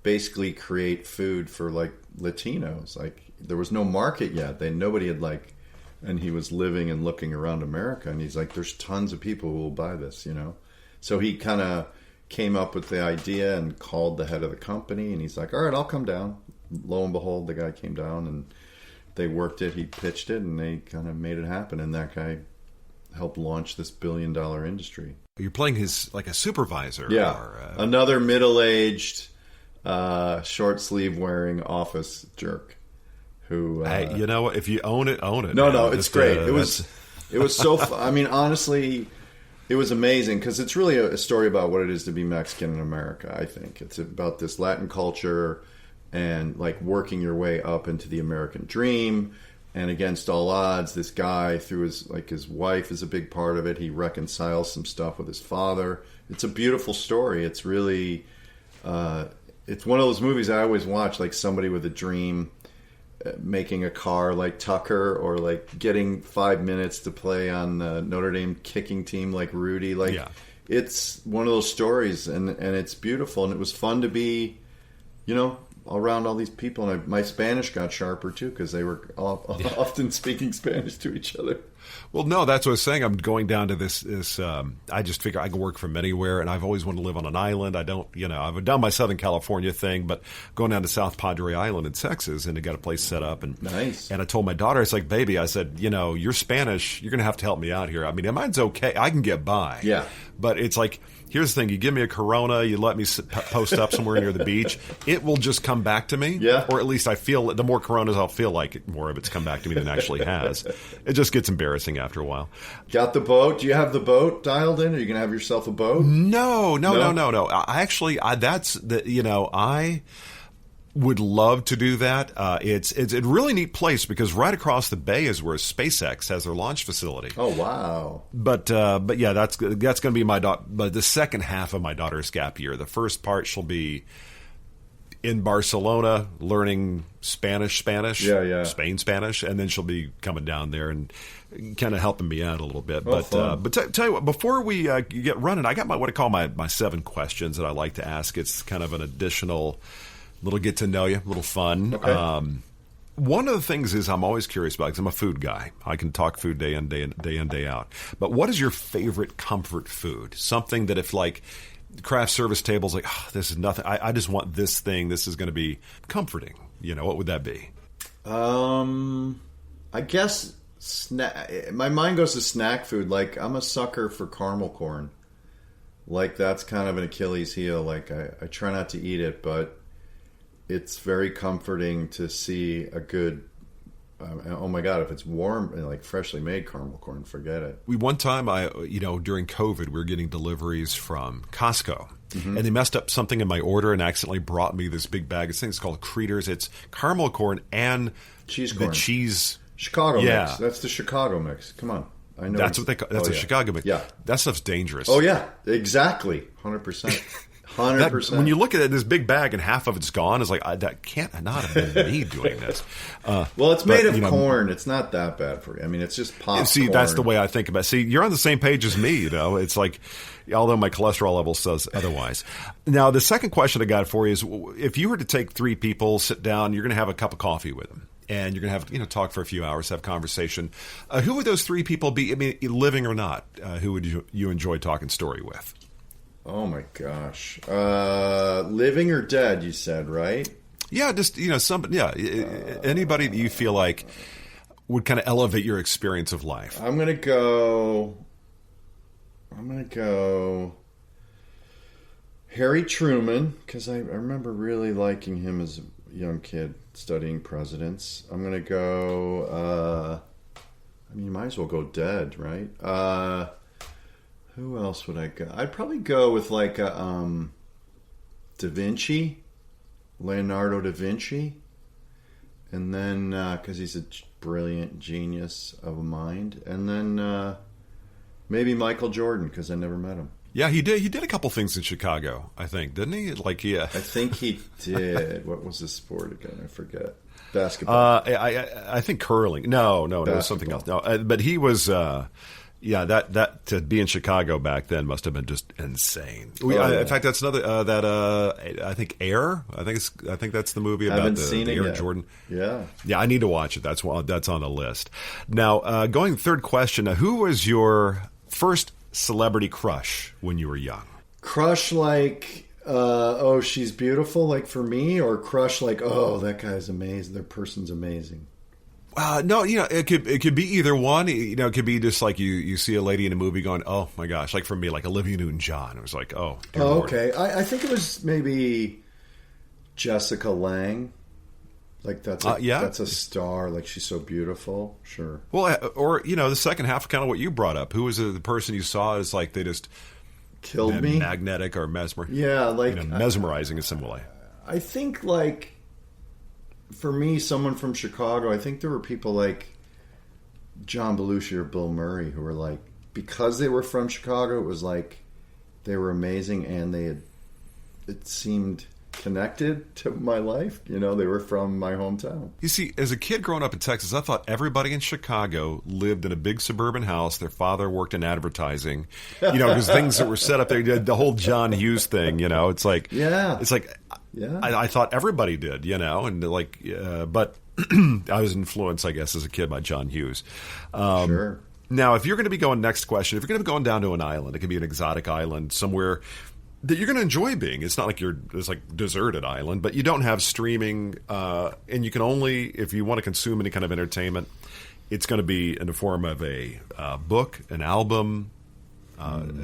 Speaker 1: basically create food for like Latinos. Like there was no market yet. Nobody had and he was living and looking around America, and he's like, there's tons of people who will buy this, So he kind of came up with the idea and called the head of the company, and he's like, all right, I'll come down. Lo and behold, the guy came down, and they worked it. He pitched it, and they kind of made it happen. And that guy help launch this billion-dollar industry.
Speaker 3: You're playing his a supervisor.
Speaker 1: Yeah,
Speaker 3: or,
Speaker 1: another middle-aged, short-sleeve wearing office jerk. Who?
Speaker 3: Hey, if you own it, own it.
Speaker 1: No, it's great. It was so. I mean, honestly, it was amazing because it's really a story about what it is to be Mexican in America. I think it's about this Latin culture and working your way up into the American dream. And against all odds, this guy, through his wife is a big part of it. He reconciles some stuff with his father. It's a beautiful story. It's really, it's one of those movies I always watch, like somebody with a dream, making a car like Tucker, or getting 5 minutes to play on the Notre Dame kicking team like Rudy. It's one of those stories, and it's beautiful, and it was fun to be, around all these people, and my Spanish got sharper too because they were often speaking Spanish to each other.
Speaker 3: Well, no, that's what I was saying. I'm going down to this. I just figure I can work from anywhere, and I've always wanted to live on an island. I don't, I've done my Southern California thing, but going down to South Padre Island in Texas, and I got a place set up. And
Speaker 1: nice.
Speaker 3: And I told my daughter, it's like, baby, I said, you're Spanish. You're going to have to help me out here. I mean, mine's okay. I can get by.
Speaker 1: Yeah.
Speaker 3: But it's like, here's the thing. You give me a Corona, you let me post up somewhere near the beach, it will just come back to me.
Speaker 1: Yeah.
Speaker 3: Or at least I feel, the more Coronas I'll feel like it, more of it's come back to me than it actually has. It just gets embarrassing after a while.
Speaker 1: Got the boat? Do you have the boat dialed in? Are you going to have yourself a boat?
Speaker 3: No. I would love to do that. It's a really neat place because right across the bay is where SpaceX has their launch facility.
Speaker 1: Oh wow!
Speaker 3: But yeah, that's going to be the second half of my daughter's gap year. The first part she'll be in Barcelona learning Spain Spanish, and then she'll be coming down there and kind of helping me out a little bit. But tell you what, before we get running, I got what I call my 7 questions that I like to ask. It's kind of an additional little get to know you, little fun.
Speaker 1: Okay.
Speaker 3: One of the things is I'm always curious about, because I'm a food guy. I can talk food day in, day out. But what is your favorite comfort food? Something that if craft service table's this is nothing. I just want this thing. This is going to be comforting. What would that be?
Speaker 1: I guess my mind goes to snack food. I'm a sucker for caramel corn. That's kind of an Achilles heel. I try not to eat it, but it's very comforting to see a good. Oh my God! If it's warm and like freshly made caramel corn, forget it.
Speaker 3: One time, during COVID, we were getting deliveries from Costco, and they messed up something in my order and accidentally brought me this big bag of things called Creators. It's caramel corn and
Speaker 1: cheese corn.
Speaker 3: The cheese
Speaker 1: Chicago mix. That's the Chicago mix. Come on, I know
Speaker 3: that's what they call. That's a Chicago mix.
Speaker 1: Yeah,
Speaker 3: that stuff's dangerous.
Speaker 1: Oh yeah, exactly, 100%. 100%.
Speaker 3: When you look at it, this big bag and half of it's gone, it's like, that can't not have been me doing this.
Speaker 1: Well, it's made of corn. It's not that bad for you. I mean, it's just popcorn.
Speaker 3: See, that's the way I think about it. See, you're on the same page as me, It's like, although my cholesterol level says otherwise. Now, the second question I got for you is, if you were to take 3 people, sit down, you're going to have a cup of coffee with them, and you're going to have, talk for a few hours, have conversation. Who would those 3 people be? I mean, living or not, who would you enjoy talking story with?
Speaker 1: Oh my gosh. Living or dead, you said, right?
Speaker 3: Yeah, just, anybody that you feel like would kind of elevate your experience of life.
Speaker 1: I'm going to go Harry Truman, because I remember really liking him as a young kid studying presidents. I'm going to go, you might as well go dead, right? Who else would I go? I'd probably go with like Da Vinci, Leonardo da Vinci, and then because he's a brilliant genius of a mind, and then maybe Michael Jordan, because I never met him.
Speaker 3: Yeah, he did. He did a couple things in Chicago, I think, didn't he? I
Speaker 1: think he did. What was the sport again? I forget. Basketball.
Speaker 3: I think curling. No, it was something else. No, but he was. Yeah, that to be in Chicago back then must have been just insane. In fact, that's another I think Air. I think that's the movie about the Air Jordan.
Speaker 1: Yeah,
Speaker 3: I need to watch it. That's on the list. Now, going third question. Who was your first celebrity crush when you were young?
Speaker 1: Crush like she's beautiful, like for me, or crush like that guy's amazing. That person's amazing.
Speaker 3: No, it could be either one. It could be just like you see a lady in a movie going, oh my gosh, like for me, like Olivia Newton-John. It was like, oh, dear Lord.
Speaker 1: Okay. I think it was maybe Jessica Lange. Like that's a star. Like she's so beautiful. Sure.
Speaker 3: Well, or the second half, kind of what you brought up. Who was the person you saw as like they just
Speaker 1: killed me,
Speaker 3: magnetic or mesmerizing?
Speaker 1: Yeah, like
Speaker 3: mesmerizing in some way.
Speaker 1: I think like. For me, someone from Chicago, I think there were people like John Belushi or Bill Murray who were like, because they were from Chicago, it was like they were amazing and it seemed connected to my life. They were from my hometown.
Speaker 3: You see, as a kid growing up in Texas, I thought everybody in Chicago lived in a big suburban house. Their father worked in advertising, because things that were set up there, the whole John Hughes thing, it's like,
Speaker 1: yeah.
Speaker 3: I thought everybody did, and but I was influenced, I guess, as a kid by John Hughes.
Speaker 1: Sure.
Speaker 3: Now, if you're going to be going, next question, if you're going to be going down to an island, it could be an exotic island somewhere that you're going to enjoy being. It's not like it's like deserted island, but you don't have streaming, and you can only, if you want to consume any kind of entertainment, it's going to be in the form of a book, an album.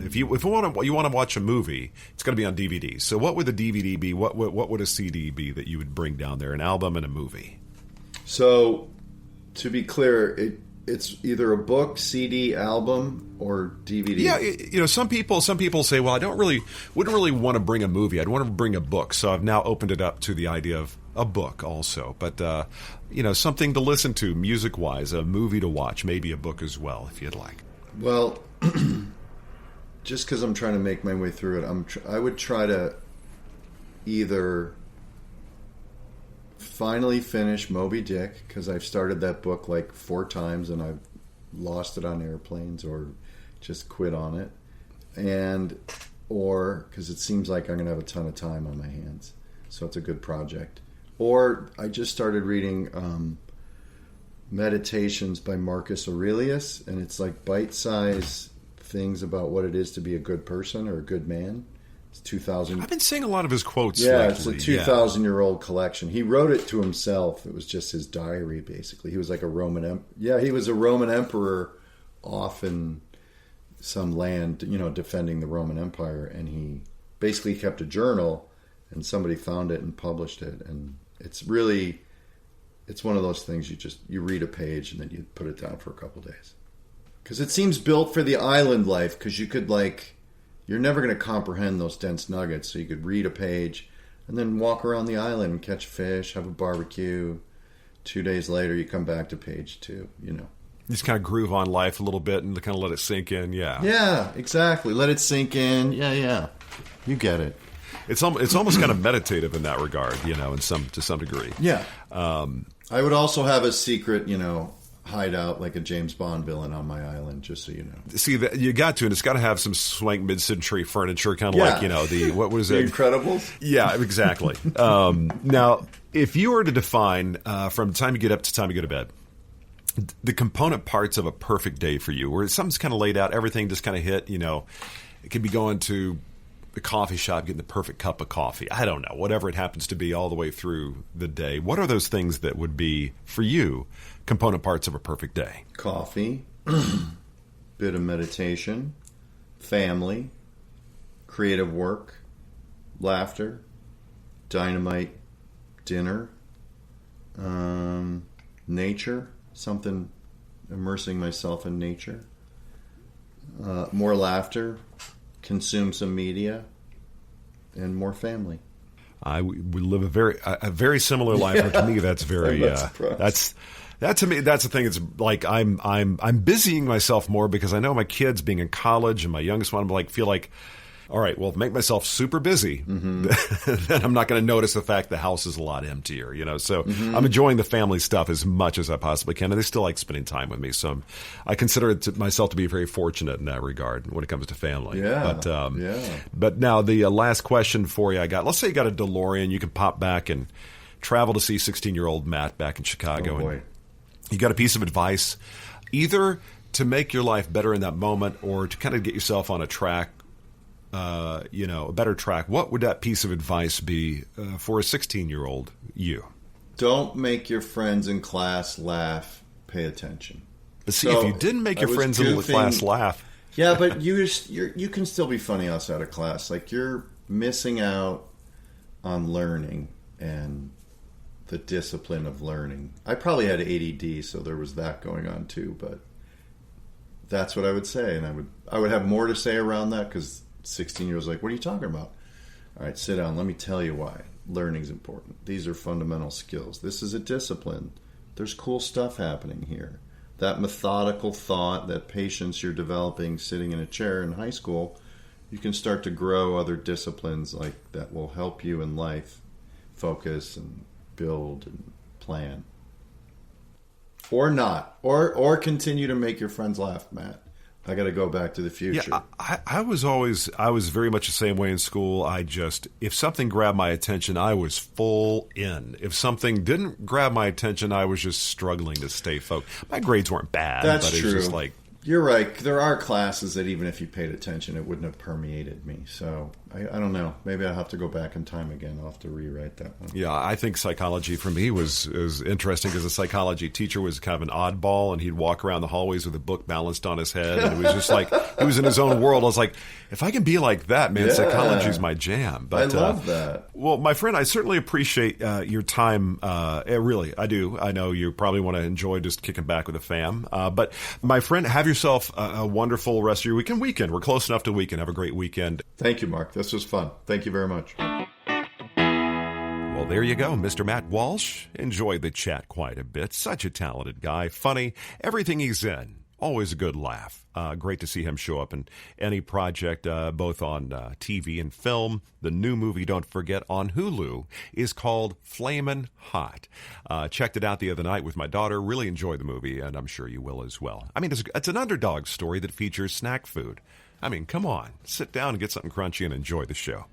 Speaker 3: If you want to watch a movie, it's going to be on DVD. So what would the DVD be? What would a CD be that you would bring down there? An album and a movie.
Speaker 1: So, to be clear, it's either a book, CD, album, or DVD.
Speaker 3: Yeah, some people say, well, wouldn't really want to bring a movie. I'd want to bring a book. So I've now opened it up to the idea of a book also. But something to listen to music-wise, a movie to watch, maybe a book as well, if you'd like.
Speaker 1: Well. Just because I'm trying to make my way through it, I would try to either finally finish Moby Dick, because I've started that book like 4 times and I've lost it on airplanes or just quit on it, or because it seems like I'm going to have a ton of time on my hands, so it's a good project. Or I just started reading Meditations by Marcus Aurelius, and it's like bite-sized things about what it is to be a good person or a good man. It's 2,000.
Speaker 3: I've been seeing a lot of his quotes.
Speaker 1: Yeah, lately. It's a 2,000-year-old collection. He wrote it to himself. It was just his diary, basically. He was like a Roman he was a Roman emperor off in some land, defending the Roman Empire, and he basically kept a journal, and somebody found it and published it, and it's one of those things you read a page and then you put it down for a couple days. Because it seems built for the island life, because you could you're never going to comprehend those dense nuggets, so you could read a page and then walk around the island and catch fish, have a barbecue. 2 days later, you come back to page 2, You
Speaker 3: just kind of groove on life a little bit and kind of let it sink in, yeah.
Speaker 1: Yeah, exactly. Let it sink in. Yeah. You get it.
Speaker 3: It's almost kind of meditative in that regard, to some degree.
Speaker 1: Yeah. I would also have a secret, hideout like a James Bond villain on my island, just so you know.
Speaker 3: See, you got to, and it's got to have some swank mid-century furniture, kind of like, what was
Speaker 1: The
Speaker 3: it?
Speaker 1: Incredibles?
Speaker 3: Yeah, exactly. Now, if you were to define from time you get up to time you go to bed, the component parts of a perfect day for you, where something's kind of laid out, everything just kind of hit, it could be going to the coffee shop, getting the perfect cup of coffee. I don't know, whatever it happens to be all the way through the day. What are those things that would be, for you, component parts of a perfect day?
Speaker 1: Coffee, bit of meditation, family, creative work, laughter, dynamite dinner, nature, something, immersing myself in nature, more laughter, consume some media, and more family.
Speaker 3: We live a very similar life. But to me, that's very that to me, that's the thing. It's like I'm busying myself more because I know my kids being in college and my youngest one, feel like, all right, well, make myself super busy, then I'm not going to notice the fact the house is a lot emptier, So I'm enjoying the family stuff as much as I possibly can, and they still like spending time with me. So I consider myself to be very fortunate in that regard when it comes to family.
Speaker 1: Yeah.
Speaker 3: But now the last question for you I got. Let's say you got a DeLorean, you can pop back and travel to see 16-year-old Matt back in Chicago.
Speaker 1: Oh, boy.
Speaker 3: And you got a piece of advice, either to make your life better in that moment or to kind of get yourself on a track. A better track. What would that piece of advice be for a 16-year-old you?
Speaker 1: Don't make your friends in class laugh. Pay attention.
Speaker 3: But see, if you didn't make your friends in the class laugh,
Speaker 1: yeah, but you can still be funny outside of class. Like, you're missing out on learning and the discipline of learning. I probably had ADD, so there was that going on too. But that's what I would say, and I would have more to say around that, because 16-year-olds like, what are you talking about? All right, sit down. Let me tell you why. Learning's important. These are fundamental skills. This is a discipline. There's cool stuff happening here. That methodical thought, that patience you're developing sitting in a chair in high school, you can start to grow other disciplines like that will help you in life focus and build and plan. Or not. Or continue to make your friends laugh, Matt. I got to go back to the future.
Speaker 3: Yeah, I was very much the same way in school. If something grabbed my attention, I was full in. If something didn't grab my attention, I was just struggling to stay focused. My grades weren't bad.
Speaker 1: That's
Speaker 3: but
Speaker 1: true.
Speaker 3: It's just like,
Speaker 1: you're right. There are classes that even if you paid attention, it wouldn't have permeated me. So I don't know. Maybe I'll have to go back in time again. I'll have to rewrite that one.
Speaker 3: Yeah, I think psychology for me was interesting because the psychology teacher was kind of an oddball, and he'd walk around the hallways with a book balanced on his head, and it was just like he was in his own world. I was like, if I can be like that, man, psychology's my jam. But,
Speaker 1: I love that.
Speaker 3: Well, my friend, I certainly appreciate your time. Really, I do. I know you probably want to enjoy just kicking back with the fam. But my friend, have yourself a wonderful rest of your weekend. We're close enough to weekend. Have a great weekend.
Speaker 1: Thank you, Mark. This was fun. Thank you very much.
Speaker 3: Well, there you go, Mr. Matt Walsh. Enjoyed the chat quite a bit. Such a talented guy. Funny. Everything he's in. Always a good laugh. Great to see him show up in any project, both on TV and film. The new movie, don't forget, on Hulu is called Flamin Hot. Checked it out the other night with my daughter. Really enjoyed the movie, and I'm sure you will as well. I mean, it's an underdog story that features snack food. I mean, come on. Sit down and get something crunchy and enjoy the show.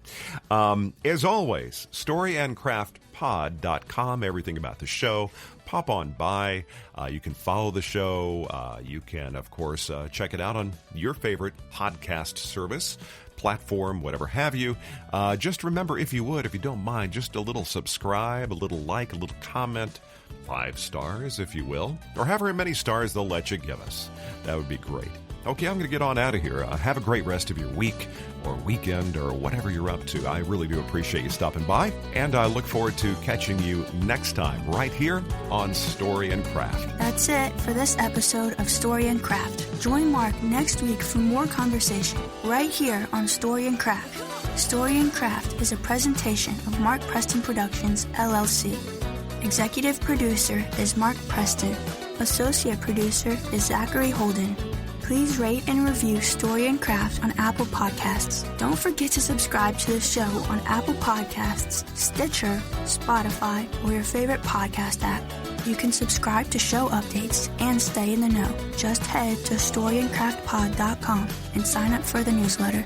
Speaker 3: As always, storyandcraftpod.com, everything about the show. Pop on by. You can follow the show. You can, of course, check it out on your favorite podcast service, platform, whatever have you. Just remember, if you don't mind, just a little subscribe, a little like, a little comment, 5 stars, if you will, or however many stars they'll let you give us. That would be great. Okay, I'm going to get on out of here. Have a great rest of your week or weekend or whatever you're up to. I really do appreciate you stopping by, and I look forward to catching you next time right here on Story and Craft.
Speaker 2: That's it for this episode of Story and Craft. Join Mark next week for more conversation right here on Story and Craft. Story and Craft is a presentation of Mark Preston Productions, LLC. Executive producer is Mark Preston. Associate producer is Zachary Holden. Please rate and review Story and Craft on Apple Podcasts. Don't forget to subscribe to the show on Apple Podcasts, Stitcher, Spotify, or your favorite podcast app. You can subscribe to show updates and stay in the know. Just head to storyandcraftpod.com and sign up for the newsletter.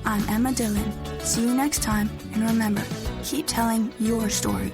Speaker 2: I'm Emma Dillon. See you next time, and remember, keep telling your story.